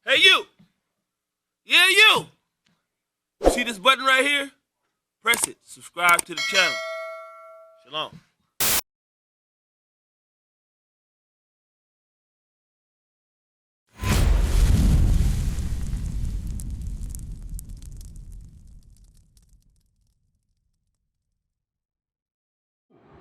Hey, you. Yeah, you. See this button right here? Press it. Subscribe to the channel. Shalom.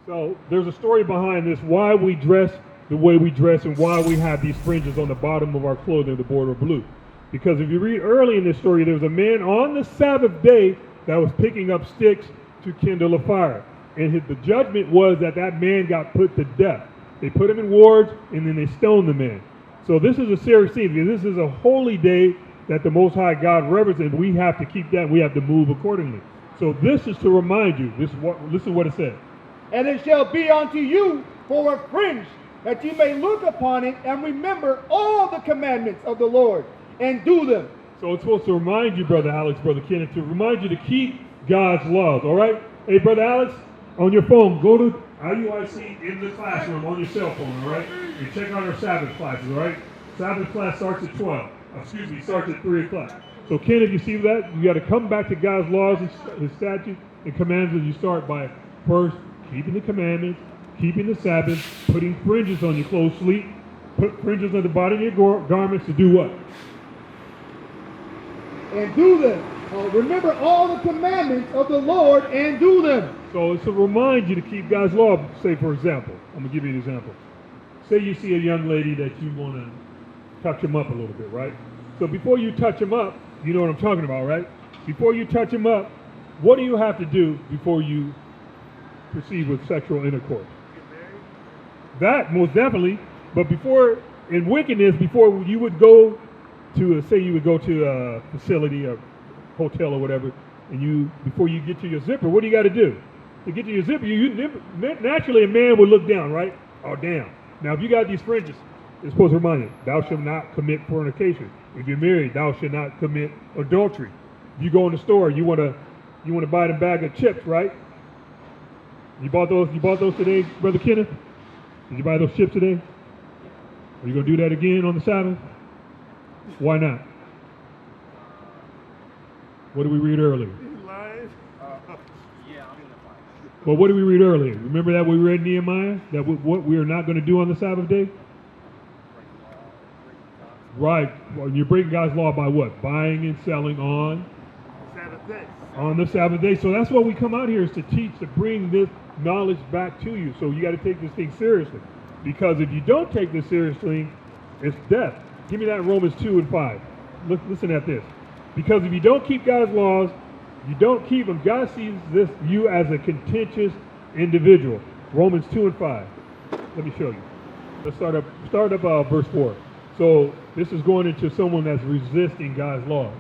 So there's a story behind this, why we dress the way we dress and why we have these fringes on the bottom of our clothing, the border blue. Because if you read early in this story, there was a man on the Sabbath day that was picking up sticks to kindle a fire. And the judgment was that that man got put to death. They put him in wards and then they stoned the man. So this is a serious thing, because this is a holy day that the Most High God reverence, and we have to keep that. We have to move accordingly. So this is to remind you. Listen to what it says. And it shall be unto you for a fringe, that ye may look upon it and remember all the commandments of the Lord and do them. So it's supposed to remind you, Brother Alex, Brother Kenneth, to remind you to keep God's laws, all right? Hey, Brother Alex, on your phone, go to IUIC in the classroom on your cell phone, all right? And check out our Sabbath classes, all right? Sabbath class starts at 12. Starts at 3 o'clock. So, Kenneth, you see that? You got to come back to God's laws and His statutes and commands, and you start by first keeping the commandments, keeping the Sabbath, putting fringes on your clothes, put fringes on the bottom of your garments to do what? And do them. Remember all the commandments of the Lord and do them. So it's to remind you to keep God's law. Say, for example, I'm going to give you an example. Say you see a young lady that you want to touch them up a little bit, right? So before you touch them up, you know what I'm talking about, right? Before you touch them up, what do you have to do before you proceed with sexual intercourse? That, most definitely. But before, in wickedness, before you would go to, say you would go to a facility, a hotel or whatever, and before you get to your zipper, what do you got to do? To get to your zipper, naturally a man would look down, right? Or down. Now, if you got these fringes, it's supposed to remind you, thou shalt not commit fornication. If you're married, thou shalt not commit adultery. If you go in the store, you want to buy the bag of chips, right? You bought those today, Brother Kenneth? Did you buy those chips today? Are you going to do that again on the Sabbath? Why not? What did we read earlier? Well, what did we read earlier? Remember that we read Nehemiah? That what we are not going to do on the Sabbath day? Right. Well, you're breaking God's law by what? Buying and selling on Sabbath day. On the Sabbath day. So that's what we come out here, is to teach, to bring this knowledge back to you. So you got to take this thing seriously. Because if you don't take this seriously, it's death. Give me that in Romans 2 and 5. Listen at this. Because if you don't keep God's laws, you don't keep them, God sees you as a contentious individual. Romans 2 and 5. Let me show you. Let's start up verse 4. So this is going into someone that's resisting God's law.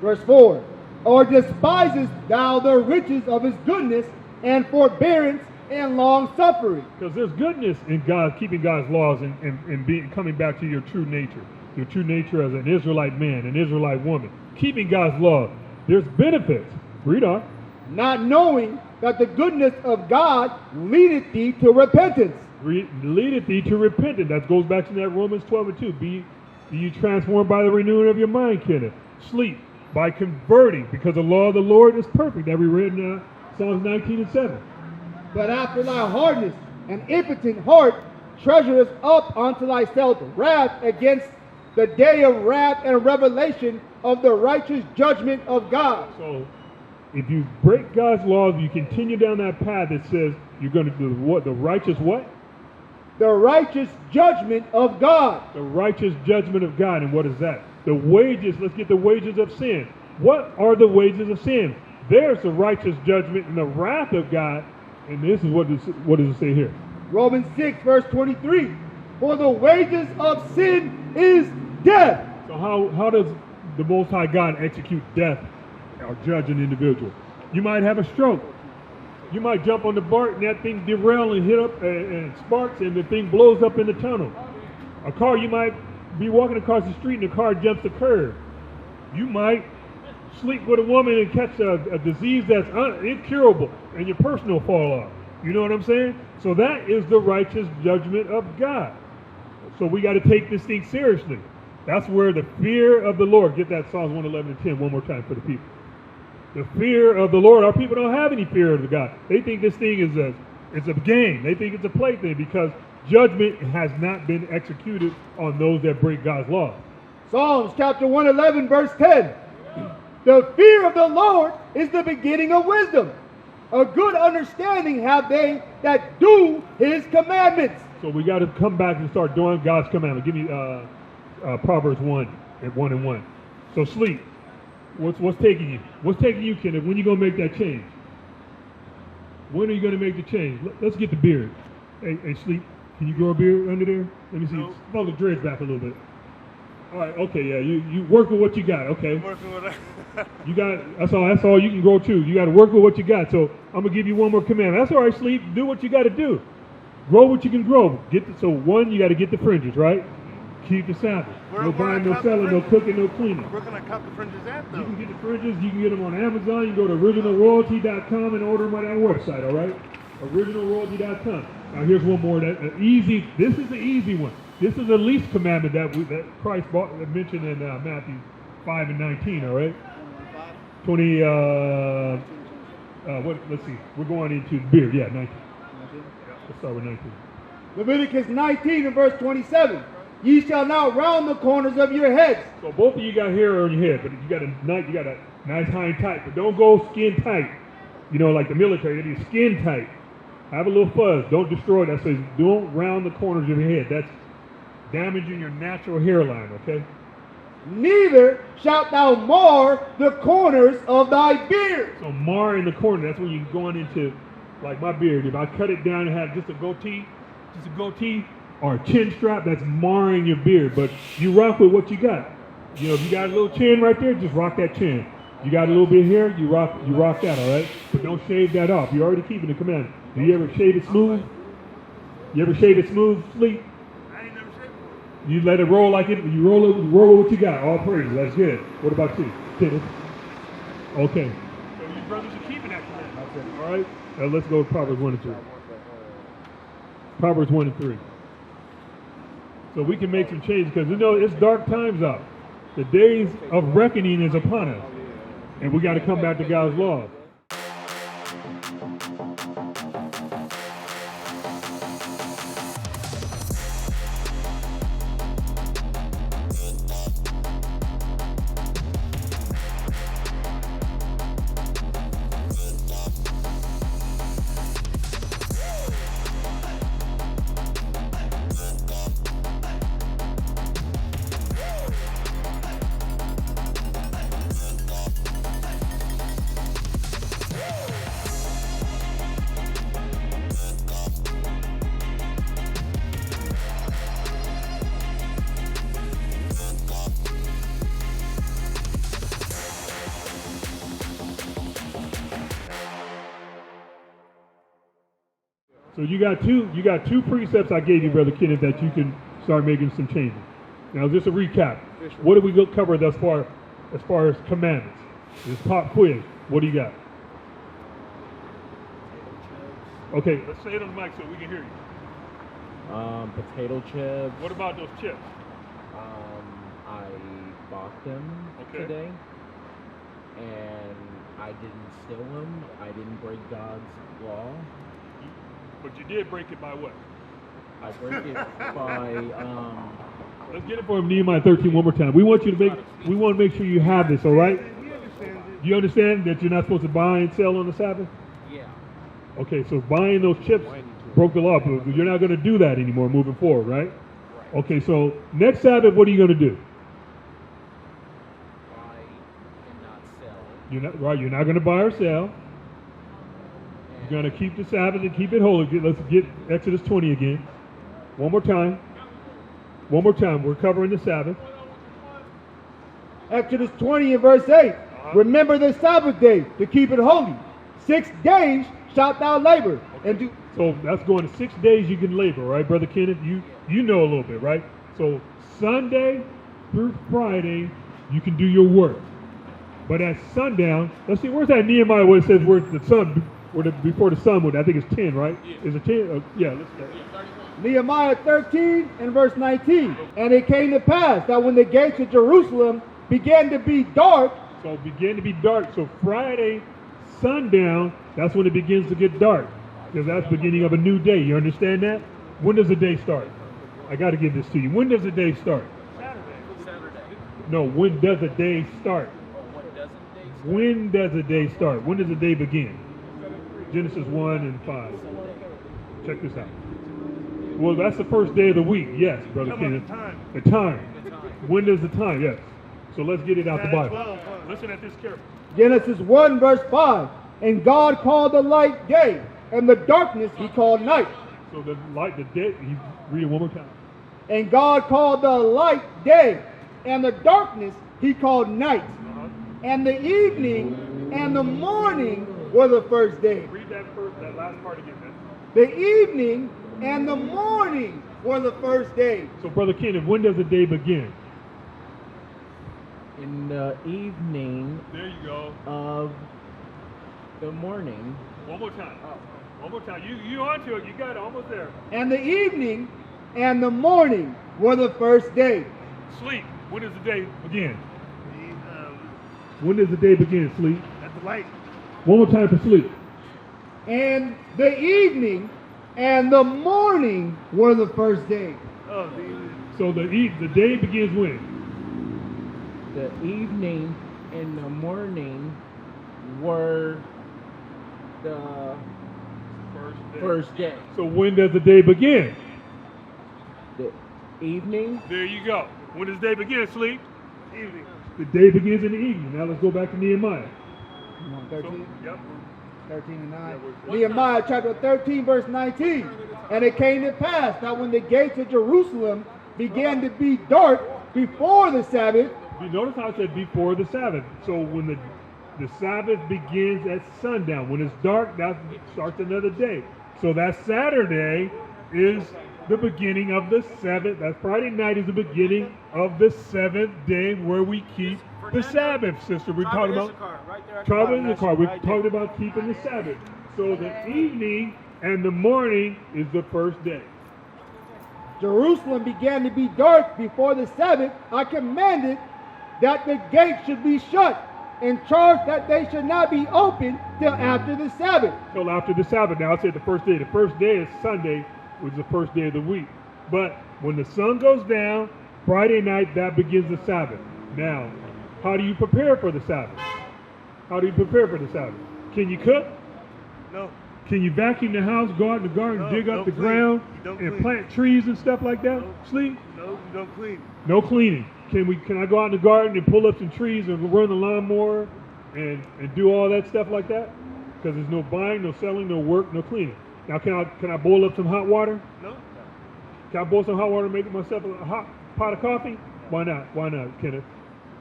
Verse 4. Or despisest thou the riches of his goodness and forbearance and long suffering? Because there's goodness in God, keeping God's laws and coming back to your true nature. Your true nature as an Israelite man, an Israelite woman. Keeping God's law. There's benefits. Read on. Not knowing that the goodness of God leadeth thee to repentance. Leadeth thee to repentance. That goes back to that Romans 12 and 2. Be you transformed by the renewing of your mind, Kenneth. Sleep by converting, because the law of the Lord is perfect. That we read in Psalms 19 and 7. But after thy hardness and impotent heart treasurest up unto thyself wrath against the day of wrath and revelation of the righteous judgment of God. So, if you break God's laws, you continue down that path that says you're going to do what? The righteous what? The righteous judgment of God. The righteous judgment of God. And what is that? The wages. Let's get the wages of sin. What are the wages of sin? There's the righteous judgment and the wrath of God. And this is what does it say here? Romans 6 verse 23. For the wages of sin is death. So how does the Most High God execute death or judge an individual? You might have a stroke. You might jump on the BART and that thing derail and hit up and sparks and the thing blows up in the tunnel. A car, you might be walking across the street and the car jumps the curb. You might sleep with a woman and catch a disease that's incurable and your purse will fall off. You know what I'm saying? So that is the righteous judgment of God. So we got to take this thing seriously. That's where the fear of the Lord, get that Psalms 111:10 one more time for the people. The fear of the Lord. Our people don't have any fear of the God. They think this thing is a game. They think it's a plaything because judgment has not been executed on those that break God's law. Psalms chapter 111, verse 10. The fear of the Lord is the beginning of wisdom. A good understanding have they that do his commandments. So we got to come back and start doing God's commandment. Give me Proverbs 1 and 1 and 1. So sleep. What's taking you? What's taking you, Kenneth? When are you going to make that change? When are you going to make the change? Let's get the beard. Hey, sleep. Can you grow a beard under there? Let me see. No. Pull the dreads back a little bit. All right. Okay. Yeah. You work with what you got. Okay. Working with You got. That's all you can grow too. You got to work with what you got. So I'm gonna give you one more command. That's all right. Sleep. Do what you got to do. Grow what you can grow. So one, you got to get the fringes right. Keep the Sabbath. No buying, no selling, no cooking, no cleaning. Where can I cut the fringes at, though? You can get the fringes. You can get them on Amazon. You can go to originalroyalty.com and order them on our website. All right. Originalroyalty.com. Now here's one more. This is the easy one. This is the least commandment that Christ mentioned in Matthew 5 and 19. All right. 20. Let's see. We're going into the beard. Yeah, 19. Let's start with 19. Leviticus 19 and verse 27. Ye shall not round the corners of your heads. So both of you got hair on your head, but you got a nice high and tight. But don't go skin tight. You know, like the military, it is skin tight. Have a little fuzz. Don't destroy that. So don't round the corners of your head. That's damaging your natural hairline, okay? Neither shalt thou mar the corners of thy beard. So mar in the corner, that's when you're going into, like my beard. If I cut it down and have just a goatee or a chin strap, that's marring your beard. But you rock with what you got. You know, if you got a little chin right there, just rock that chin. You got a little bit of hair, you rock that, all right? But don't shave that off. You're already keeping the command. Do you ever shave it smooth? You ever shave it smooth, Sleep? I ain't never shaved before. You let it roll like it. You roll with what you got. All praise. That's good. What about you, Kenneth? Okay. So you brothers are keeping that command. All right. Now let's go to Proverbs 1 and 3. Proverbs 1 and 3. So we can make some changes because you know it's dark times out. The days of reckoning is upon us, and we got to come back to God's law. So you got two precepts I gave you, Brother Kenneth, that you can start making some changes. Now, just a recap. What did we cover thus far as commandments? This pop quiz. What do you got? Okay, let's say it on the mic so we can hear you. Potato chips. What about those chips? I bought them today, and I didn't steal them. I didn't break God's law. But you did break it by what? I break it by Let's get it from Nehemiah 13 one more time. We want to make sure you have this, all right? Do you understand that you're not supposed to buy and sell on the Sabbath? yeah. Okay, so buying those chips broke the law, but you're not going to do that anymore moving forward, right? Okay, so next Sabbath, what are you going to do? Buy and not sell. You're not going to buy or sell. You're going to keep the Sabbath and keep it holy. Let's get Exodus 20 again. One more time. We're covering the Sabbath. Exodus 20 and verse 8. Remember the Sabbath day to keep it holy. 6 days shalt thou labor and do. So that's going to 6 days you can labor, right, Brother Kenneth? You know a little bit, right? So Sunday through Friday, you can do your work. But at sundown, let's see, where's that Nehemiah where it says where the sun, before the sun would, I think it's 10, right? Yeah. Is it 10? Yeah, let's start. Yeah, 31. Nehemiah 13 and verse 19. And it came to pass that when the gates of Jerusalem began to be dark. So it began to be dark. So Friday, sundown, that's when it begins to get dark. Because that's the beginning of a new day. You understand that? When does the day start? I got to give this to you. When does the day start? Saturday. No, when does the day start? When does the day start? When does the day begin? Genesis 1 and 5. Check this out. Well, that's the first day of the week. Yes, Brother Kenneth. The time. When does the time? Yes. So let's get it out the Bible. Listen at this carefully. Genesis 1 verse 5. And God called the light day, and the darkness he called night. So the light, the day, read it one more time. And God called the light day, and the darkness he called night. And the evening and the morning were the first day. Read that last part again, man. The evening and the morning were the first day. So, Brother Kenneth, when does the day begin? In the evening There you go. of the morning. One more time. One more time. You onto it. You got it. Almost there. And the evening and the morning were the first day. Sleep. When does the day begin? When does the day begin? Sleep. At the light. One more time for sleep. And the evening and the morning were the first day. Oh, So the day begins when? The evening and the morning were the first day. So when does the day begin? The evening. There you go. When does the day begin? Sleep. evening. The day begins in the evening. Now let's go back to Nehemiah. 13, Yep. 13 and 9. Nehemiah chapter 13 verse 19. And it came to pass that when the gates of Jerusalem began to be dark before the Sabbath. You notice how I said before the Sabbath. So when the Sabbath begins at sundown. When it's dark, that starts another day. So that Saturday is the beginning of the seventh. That Friday night is the beginning of the seventh day where we keep the Sabbath, sister. We're talking about traveling in the car. We're talking about keeping the Sabbath. So the evening and the morning is the first day. Jerusalem began to be dark before the Sabbath. I commanded that the gates should be shut, and charged that they should not be opened till after the Sabbath. Till after the Sabbath. Now I said the first day. The first day is Sunday, which is the first day of the week. But when the sun goes down, Friday night, that begins the Sabbath. Now, how do you prepare for the Sabbath? How do you prepare for the Sabbath? Can you cook? No. Can you vacuum the house, go out in the garden, No, dig up don't the clean. ground, You don't and clean. plant trees and stuff like that? No. Sleep? No, you don't clean. No cleaning. Can I go out in the garden and pull up some trees and run the lawnmower and do all that stuff like that? Because there's no buying, no selling, no work, no cleaning. Now can I boil up some hot water? No. Can I boil some hot water and make myself a hot pot of coffee? Why not? Why not, Kenneth?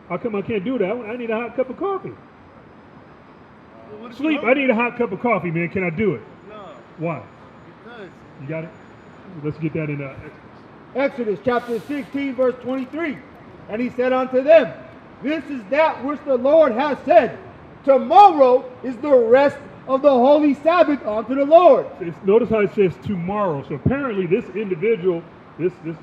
How come I can't do that? I need a hot cup of coffee. Well, what if Sleep. you're I need a hot cup of coffee, man. Can I do it? No. Why? Because. You got it? Let's get that in Exodus chapter 16 verse 23. And he said unto them, this is that which the Lord has said. Tomorrow is the rest of the holy Sabbath unto the Lord. Notice how it says tomorrow. So apparently this individual, this is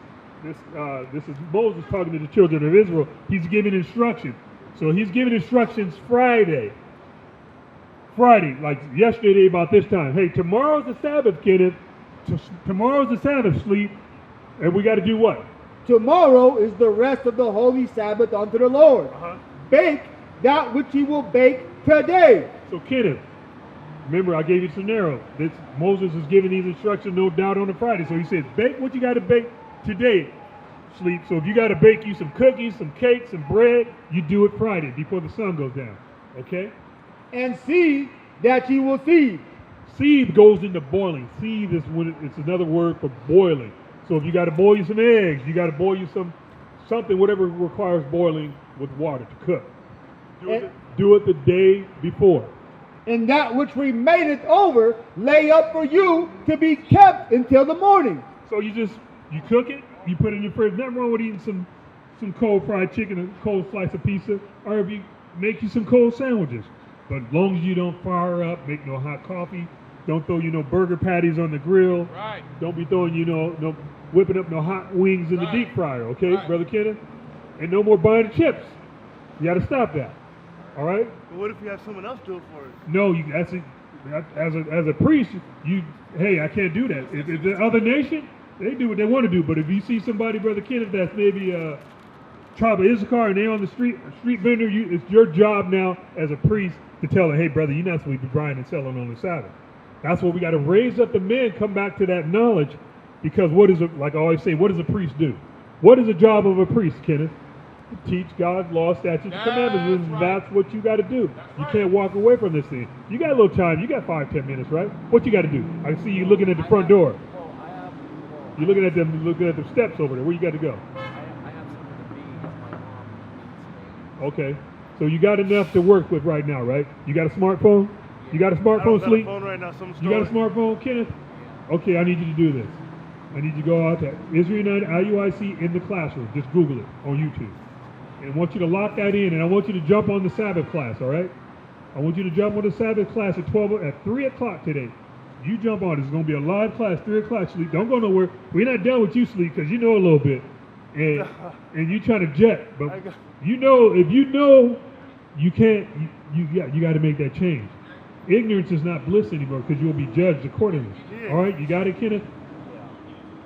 Moses talking to the children of Israel. He's giving instructions. So he's giving instructions Friday, like yesterday about this time. Hey, tomorrow's the Sabbath, Kenneth. Tomorrow's the Sabbath, Sleep. And we got to do what? Tomorrow is the rest of the holy Sabbath unto the Lord. Bake that which he will bake today. So Kenneth, remember I gave you a scenario. Moses is giving these instructions, no doubt, on a Friday. So he says, bake what you got to bake today, Sleep. So if you got to bake you some cookies, some cakes, some bread, you do it Friday before the sun goes down. Okay? And seed that ye will seed. Seed goes into boiling. Seed is it's another word for boiling. So if you got to boil you some eggs, you got to boil you something, whatever requires boiling with water to cook. Do it the day before. And that which remaineth over, lay up for you to be kept until the morning. So you cook it, you put it in your fridge. Nothing wrong with eating some cold fried chicken, a cold slice of pizza, or if you make you some cold sandwiches. But as long as you don't fire up, make no hot coffee, Don't throw, burger patties on the grill. Right. Don't be throwing, no whipping up no hot wings in the Right. deep fryer, okay, Right. Brother Kenneth? And no more buying chips. You got to stop that. All right? But what if you have someone else do it for us? No, as a priest, hey, I can't do that. If the other nation, they do what they want to do. But if you see somebody, Brother Kenneth, that's maybe tribe of Issachar and they're on the street vendor, it's your job now as a priest to tell them, hey, brother, you're not supposed to be buying and selling on the Sabbath. That's what we got to raise up the men, come back to that knowledge, because like I always say, what does a priest do? What is the job of a priest, Kenneth? To teach God's law, statutes, and commandments, and that's what you got to do. You can't walk away from this thing. You got a little time. You got 5-10 minutes, right? What you got to do? I see you looking at the front door. You're looking at them steps over there. Where you got to go? I have something to be if my mom needs me. Okay. So you got enough to work with right now, right? You got a smartphone? You got a I smartphone, don't got a Sleep? phone right now. Someone You got a stole it. smartphone, Kenneth? Okay, I need you to do this. I need you to go out to Israel United IUIC in the classroom. Just Google it on YouTube. And I want you to lock that in, and I want you to jump on the Sabbath class, all right? I want you to jump on the Sabbath class at 3 o'clock today. You jump on. It's going to be a live class, 3 o'clock, Sleep. Don't go nowhere. We're not done with you, Sleep, because you know a little bit. And you trying to jet. But if you know, you can't, you got to make that change. Ignorance is not bliss anymore because you'll be judged accordingly. Yeah. All right, you got it, Kenneth?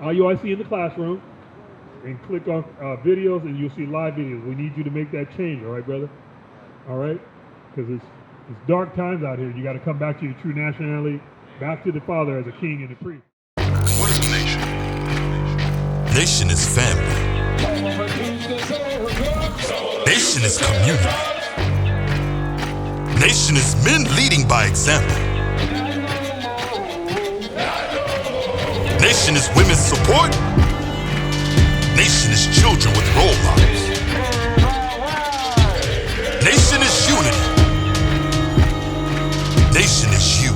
IUIC in the classroom. And click on videos and you'll see live videos. We need you to make that change, all right, brother? All right? Because it's dark times out here. You got to come back to your true nationality, back to the Father as a king and a priest. What is a nation? Nation is family. Nation is community. Nation is men leading by example. Nation is women's support. Nation is children with role models. Nation is unity. Nation is you.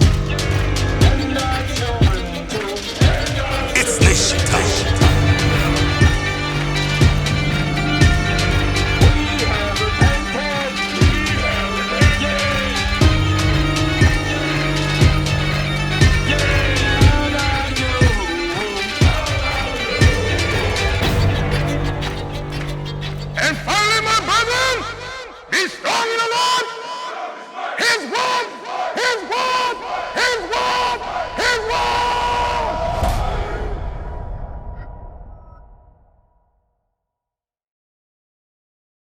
It's nation time. And finally, my brethren, be strong in the Lord, His word.